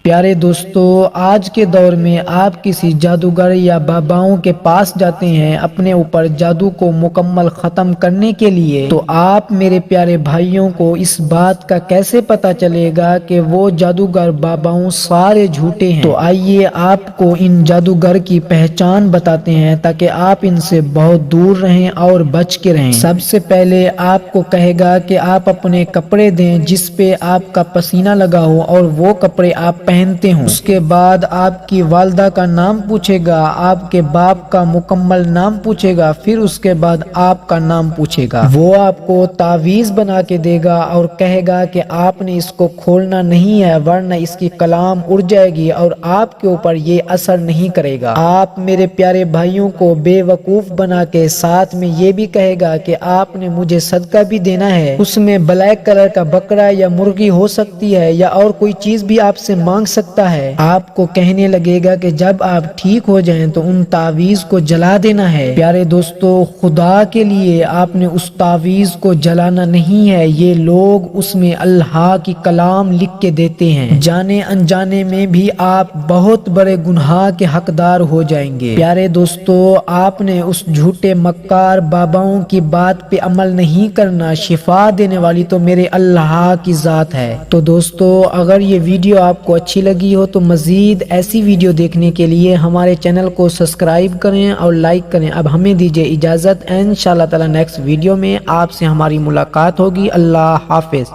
پیارے دوستو، آج کے دور میں آپ کسی جادوگر یا باباؤں کے پاس جاتے ہیں اپنے اوپر جادو کو مکمل ختم کرنے کے لیے، تو آپ میرے پیارے بھائیوں کو اس بات کا کیسے پتا چلے گا کہ وہ جادوگر باباؤں سارے جھوٹے ہیں؟ تو آئیے آپ کو ان جادوگر کی پہچان بتاتے ہیں تاکہ آپ ان سے بہت دور رہیں اور بچ کے رہیں۔ سب سے پہلے آپ کو کہے گا کہ آپ اپنے کپڑے دیں جس پہ آپ کا پسینہ لگا ہو اور وہ کپڑے آپ پہنتے ہوں۔ اس کے بعد آپ کی والدہ کا نام پوچھے گا، آپ کے باپ کا مکمل نام پوچھے گا، پھر اس کے بعد آپ کا نام پوچھے گا۔ وہ آپ کو تعویذ بنا کے دے گا اور کہے گا کہ آپ نے اس کو کھولنا نہیں ہے ورنہ اس کی کلام اڑ جائے گی اور آپ کے اوپر یہ اثر نہیں کرے گا۔ آپ میرے پیارے بھائیوں کو بے وقوف بنا کے ساتھ میں یہ بھی کہے گا کہ آپ نے مجھے صدقہ بھی دینا ہے، اس میں بلیک کلر کا بکرا یا مرغی ہو سکتی ہے یا اور کوئی چیز بھی آپ سے مانگ سکتا ہے۔ آپ کو کہنے لگے گا کہ جب آپ ٹھیک ہو جائیں تو ان تعویذ کو جلا دینا ہے۔ پیارے دوستو، خدا کے لیے آپ نے اس تعویذ کو جلانا نہیں ہے، یہ لوگ اس میں اللہ کی کلام لکھ کے دیتے ہیں، جانے انجانے میں بھی آپ بہت بڑے گناہ کے حقدار ہو جائیں گے۔ پیارے دوستو، آپ نے اس جھوٹے مکار باباؤں کی بات پہ عمل نہیں کرنا، شفا دینے والی تو میرے اللہ کی ذات ہے۔ تو دوستو، اگر یہ ویڈیو آپ کو اچھی لگی ہو تو مزید ایسی ویڈیو دیکھنے کے لیے ہمارے چینل کو سبسکرائب کریں اور لائک کریں۔ اب ہمیں دیجیے اجازت، انشاءاللہ تعالی نیکسٹ ویڈیو میں آپ سے ہماری ملاقات ہوگی۔ اللہ حافظ۔